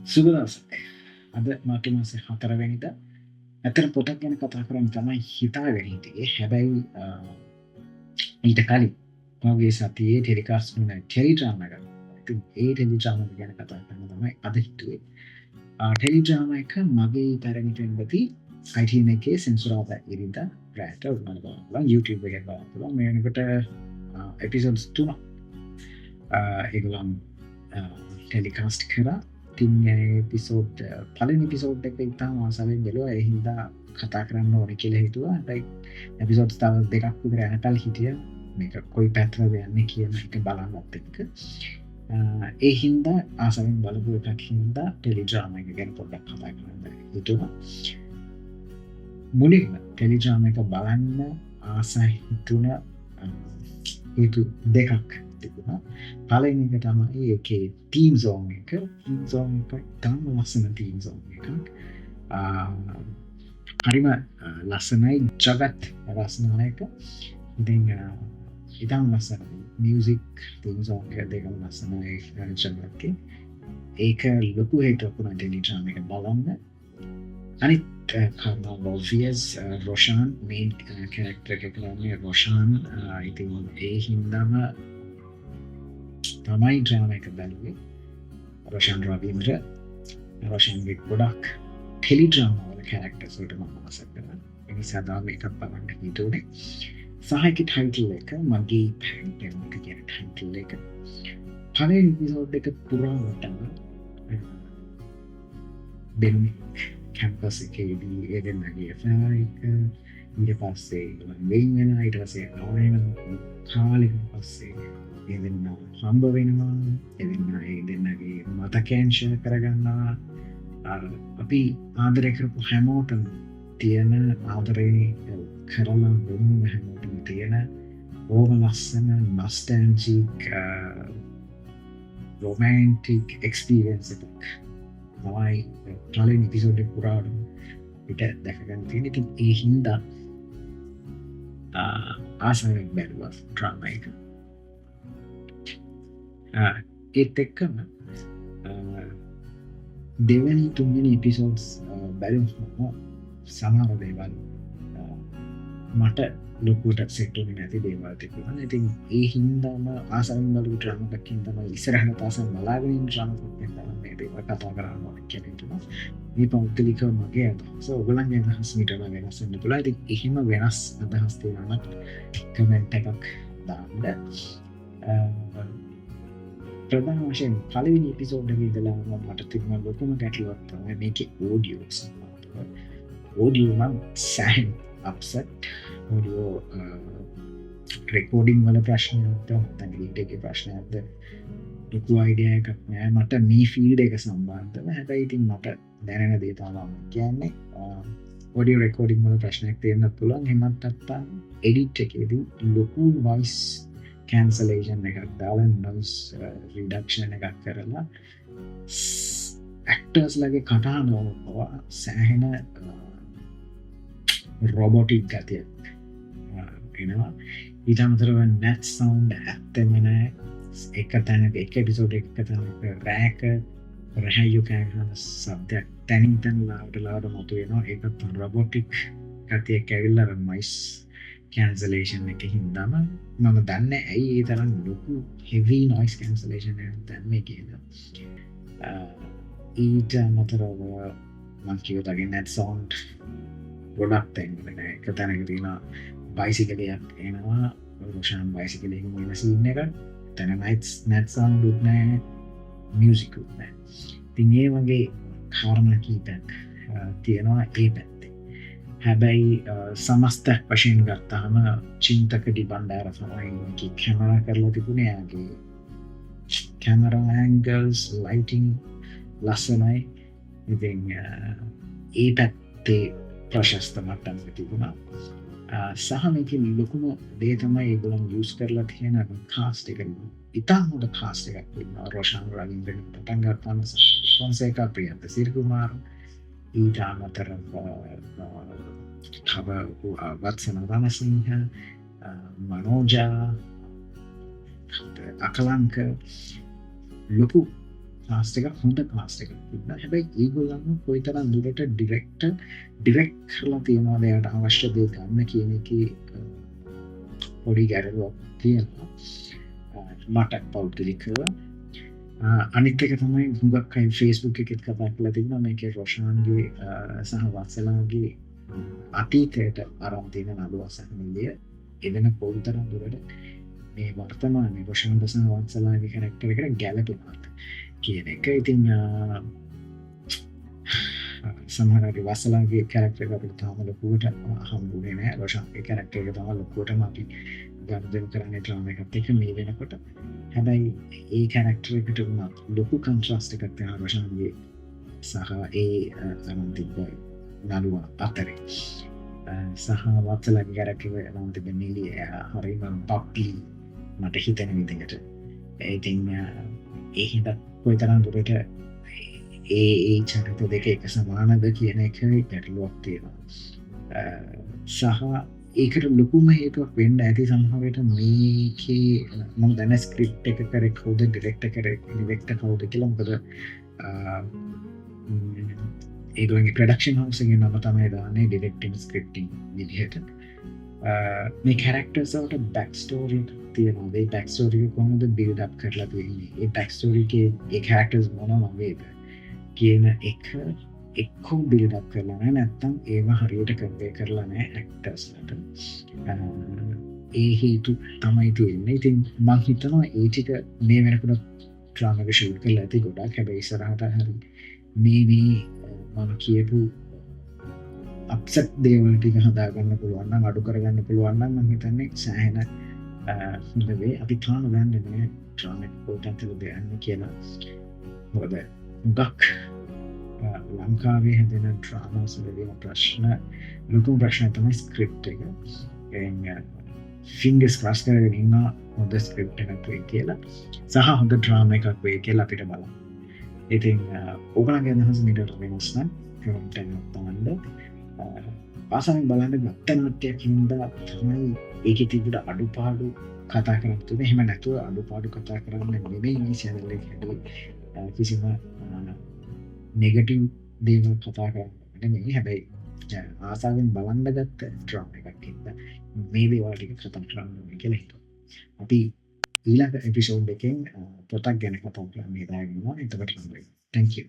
සුබ දවසක්. අද මාර්තු මාසේ 4 වෙනිදා. ඇත්තට පොතක් ගැන කතා කරන්න තමයි හිතාගෙන හිටියේ. හැබැයි ඊට කලින් පහුගිය සතියේ ටෙලිකාස්ට් වුණ ටෙලි ඩ්‍රාමා එක. ඉතින් ඒ ටෙලි ඩ්‍රාමා එක ගැන කතා කරන්න තමයි අද හිතුවේ. ටෙලි ඩ්‍රාමා එක මගේ පැරණි පෙම්වති ITN එකේ සෙන්සුරාදා ඉරිදා රැට ඔයාලට බලන්න පුළුවන්. YouTube එකේ බලන්න පුළුවන්. මේ වෙනකොට එපිසෝඩ්ස් 3ක් ඒගොල්ලන් ටෙලිකාස්ට් කරා. පිසෝඩ් පලනි පිසෝඩ් එක ඉතාම ආසාවෙන් බැලුවා. ඒ හින්දා කතා කරන්න ඕනේ කියලා හිතුවා. එපිසෝඩ්ස් තව දෙකක් විතර යනකල් හිටිය මේක කොයි පැත්තටද යන්නේ කියන එක බලන්නත් එක්ක ඒ හින්දා ආසාවෙන් බලපු එකක් හින්දා ටෙලි ඩ්‍රාමා එක ගැන පොඩ්ඩක් කතා කරන්න හිතුවා. මුලින්ම ටෙලි ඩ්‍රාමා එක බලන්න ආසා හිතුණ හේතු දෙකක් තිබුණා. පළවෙනි එක තමයි ඒකේ තීම් සෝන් එක. තීම් සෝන් එක ඉතාම ලස්සන තීම් සෝන් එකක්. හරිම ලස්සනයි. ජගත් රසනායක. ඉතින් ඉතාම ලස්සන මියුසික් තීම් සෝන් එක දෙකම ලස්සනයි ජගත්ගේ. ඒක ලොකු හේතුවක් වුණා ටෙලි ඩ්‍රාමා එක බලන්න. අනිත් කාරණා ඔබ්වියස් රොෂාන් මේන් කැරක්ටර් එක කරන්නේ රොෂාන්. ඉතින් ඒ හින්දාම තමයි ඩ්‍රාම එක බැලුවේ. රොෂාන් රවීන්ද්‍ර රොෂාන්ගේ ගොඩක් ටෙලි ඩ්‍රාමා වල කැරක්ටර්ස් වලට මම ආස කරනවා. ඒ නිසා තමයි මේක බලන්න හිතුනේ. සහායක ටයිටල් එක මගේ පැරණි කියන ටයිටල් එක. පළවෙනි එපිසෝඩ් එක පුරාවටම දෙන්නේ කැම්පස් එකේදී ඒ දෙන්නගේ affair එක ඊට පස්සේ වෙන් වෙනවා. ඊට පස්සේ ආයෙම කාලෙකට පස්සේ ඒ දෙන්න හම්බ වෙනවා. ඒ දෙන්නගේ මතකයන් ෂෙයා කරගන්නවා. අපි ආදරය කරපු හැමෝටම තියෙන ආදරේ කරලා දුන්න හැමෝටම තියෙන ඕම ලස්සන නොස්ටැල්ජික් රොමැන්ටික් එක්ස්පීරියන්ස් එකක් තමයි පළවෙනි එපිසෝඩ් එක පුරාවටම පිට දැකගන්න තියෙන. ඉතින් ඒ හින්දා ආසාවෙන් බැලුවා ඩ්‍රාමා එක. ඒත් එක්කම දෙවැනි තුන්වෙනි එපිසෝඩ්ස් බැලුවම සමහර දේවල් මට ලොකුවට සෙට් වෙන්නේ නැති දේවල් තිබුණා. ඉතින් ඒ හින්දාම ආසාවෙන් බලපු ඩ්‍රාමා එකකින් තමයි ඉස්සරහට ආසාවෙන් බලාගෙන ඉන්න ඩ්‍රාමා එකක් තමයි මේ දේවල් කතා කරන්න ඕනේ කියලා හිතුණා. මේ පෞද්ගලිකව මගේ අදහස ඔයගොල්ලන්ගේ අදහස් මීට වඩා වෙනස් වෙන්න පුළුවන්. ඉතින් එහෙම වෙනස් අදහස් තියෙනවා නම් කමෙන්ට් එකක් දාන්න. ප්‍රධාන වශයෙන් පළවෙනි එපිසෝඩ් එකේ ඉඳලා මට තිබුණ ලොකුම ගැටලුවක් තමයි මේකේ ඔඩියෝ සම්බන්ධව. ඔඩියෝ නම් සෑහෙන අප්සෙට්. ඔඩියෝ රෙකෝඩින් වල ප්‍රශ්නයක්ද නැත්නම් එඩිට් එකේ ප්‍රශ්නයක්ද ලොකු අයිඩියා එකක් නෑ මට මේ ෆීල්ඩ් එක සම්බන්ධව. හැබැයි ඉතින් මට දැනෙන දේ තමයි කියන්නේ ඔඩියෝ රෙකෝඩින් වල ප්‍රශ්නයක් තියෙන්නත් පුළුවන්. එහෙමත් නැත්නම් එඩිට් එකේදී ලොකු වොයිස් කැන්සලේෂන් එකක් දාලා නොයිස් රිඩක්ෂන් එකක් කරලා ඇක්ටර්ස් ලගේ කටහඬ සෑහෙන රොබොටික් ගතියක් එනවා. ඊට අමතරව නැට් සවුන්ඩ් ඇත්තෙම නෑ. එක තැනක එක එපිසෝඩ් එක තැනක රෑක රැහැයු කෑගහන සබ්දයක් තැනින් තැන ලාවට මතුවෙනවා. ඒකත් රොබොටික් ගතියක් ඇවිල්ලා නොයිස් කැන්සලේෂන් එක හින්දාම මම දන්නේ ඇයි ඒ තරම් ලොකු හෙවි නොයිස් කැන්සලේෂන් එකක් දැම්මේ කියලා. ඊට අමතරව මම කියවතගේ නැට් සවුන්ඩ් ගොඩක් තැන්වල නෑ. එක තැනක තියෙන බයිසිකලයක් එනවා. රොෂාන් බයිසිකලයකින් එන සීන් එක. එතන නැට් සවුන්ඩ් උත් නෑ, මියුසික් උත් නෑ. ඉතින් ඒ වගේ කාරණා කීපයක් තියෙනවා ඒ පැත්තේ. හැබැයි සමස්තයක් වශයෙන් ගත්තාම චින්තක ඩිබණ්ඩාර තමයි කැමරා කරලා තිබුණේ. යාගේ කැමරා ඇන්ගල්ස් ලයිටිං ලස්සනයි. ඉතින් ඒ පැත්තේ ප්‍රශස්ත මට්ටමක තිබුණා. සහ මේකේ ලොකුම දේ තමයි ඒගොල්ලන් යූස් කරලා තියෙන කාස්ට් එක. ඉතාම හොඳ කාස්ට් එකක් තිබුණා. රොෂාන් රවීන්ද්‍රන් පටන් ගත්තාම ෆොන්සේකා ප්‍රියන්ත සිරිකුමාර ඊට අමතරව වත්සන රණසිංහ මනෝජා අකලංක ලොකු කාස්ට් එකක් හොඳ කාස්ට් එකක් තිබුණා. හැබැයි ඒගොල්ලන්ව කොයිතරම් දුරට ඩිරෙක්ට් කරලා තියනවාද එයාට අවශ්‍ය දේ ගන්න කියන එකේ පොඩි ගැටලුවක් තියෙනවා මට පෞද්ගලිකව. අනිත් එක තමයි හුඟක් අය Facebook එකෙත් කතා කරලා තිබුණා මේකේ රොෂාන්ගේ සහ වත්සලාගේ අතීතයට අරන් තියෙන නඩු අසහනීය එදෙන කොයිතරම් දුරට මේ වර්තමානයේ රොෂාන් සහ වත්සලාගේ කැරක්ටර් එකට ගැලපෙනවද කියන එක. ඉතින් සමහරවිට වත්සලාගේ කැරක්ටර් එක අපිට තාම ලොකුවට හම්බුනේ නැහැ. රොෂාන්ගේ කැරක්ටර් එක තමයි ලොකුවටම අපි ගනුදෙනු කරන්නේ ඩ්‍රාමා එකත් එක්ක මේ වෙනකොට. හැබැයි ඒ කැරක්ටර් එකට වුණත් ලොකු කන්ට්‍රාස්ට් එකක් තියෙනවා රොෂාන්ගේ සහ ඒ අරන් තිබ්බ නළුවා අතරේ. සහ වත්සලාගේ කැරක්ටර් එක අරන් තිබ්බ නිලිය හරිම බබ්ලි මට හිතෙන විදිහට. ඉතින් ඒ හින්දා කොයිතරම් දුරට ඒ චරිත දෙක එක සමානද කියන එක ගැටලුවක් තියෙනවා. සහ ඒකට ලොකුම හේතුවක් වෙන්න ඇති සමහරවිට මේකේ මම දන්න ස්ක්‍රිප්ට් එක කරේ කවුද ඩිරෙක්ටර් කරේ ඩිරෙක්ටර් කවුද කියලා. මොකද ඒගොල්ලන්ගේ ප්‍රොඩක්ෂන් හවුස් එකේ නම තමයි දාන්නේ ඩිරෙක්ටිංగ్ ස්ක්‍රිප්ටිං විදිහට. මේ කැරක්ටර්ස් වලට බෑක් ස්ටෝරි තියෙනවා. ඒ බෑක් ස්ටෝරි එක කොහොමද බිල්ඩ් අප් කරලා තියෙන්නේ? ඒ බෑක් ස්ටෝරි එකේ ඒ කැරක්ටර්ස් මොනවා වගේද කියන එක එක්කෝ බිල්ඩ් අප් කරලා නැහැ. නැත්තම් ඒවා හරියට කන්වේ කරලා නැහැ ඇක්ටර්ස්ලට. ඒ හේතු තමයි තියෙන්නේ. ඉතින් මම හිතනවා ඒ ටික මේ වෙනකොට ඩ්‍රාමා එක ෂූට් කරලා ඇති ගොඩක්. හැබැයි ඉස්සරහට හරි මේ මම කියපු අප්සෙට් දේවල් ටික හදාගන්න පුළුවන් නම් අඩු කරගන්න පුළුවන් නම් මම හිතන්නේ සෑහෙන හොඳ වෙයි. අපි තාම දන්නේ නැහැ ඩ්‍රාමා එක කොතනද යන්නේ කියලා. මොකද ගක් ලංකාවේ හැදෙන ඩ්‍රාමාස් වලින් ප්‍රශ්න ලොකුම ප්‍රශ්නය තමයි ස්ක්‍රිප්ට් එක. ෆින්ගර්ස් ක්‍රොස් කරගෙන ඉන්නවා හොඳ ස්ක්‍රිප්ට් එකක් වෙයි කියලා සහ හොඳ ඩ්‍රාමා එකක් වෙයි කියලා අපිට බලන්න. ඉතින් ඕගොල්ලන්ගේ අදහස් මීට වෙනස් නම් කමෙන්ට් එකක් දාන්න. ආසාවෙන් බලන්න ගත්ත නාට්‍යයක් හින්දා තමයි ඒකේ තිබුණ අඩුපාඩු කතා කරන්න තුනේ. එහෙම නැතුව අඩුපාඩු කතා කරන්න නෙමෙයි මේ channel එක හැදුවේ. කිසිම නෙගටිව් දේවල් කතා කරන්න නෙමෙයි. හැබැයි ආසාවෙන් බලන්න ගත්ත ඩ්‍රාමා එකක් හින්දා මේ දේවල් ටික කතා කරන්න ඕනේ කියලා හිතුවා. අපි ඊළඟ එපිසෝඩ් එකෙන් පොතක් ගැන කතා කරන්න හදාගන්නවා. එතකොට හම්බෙමු. Thank you.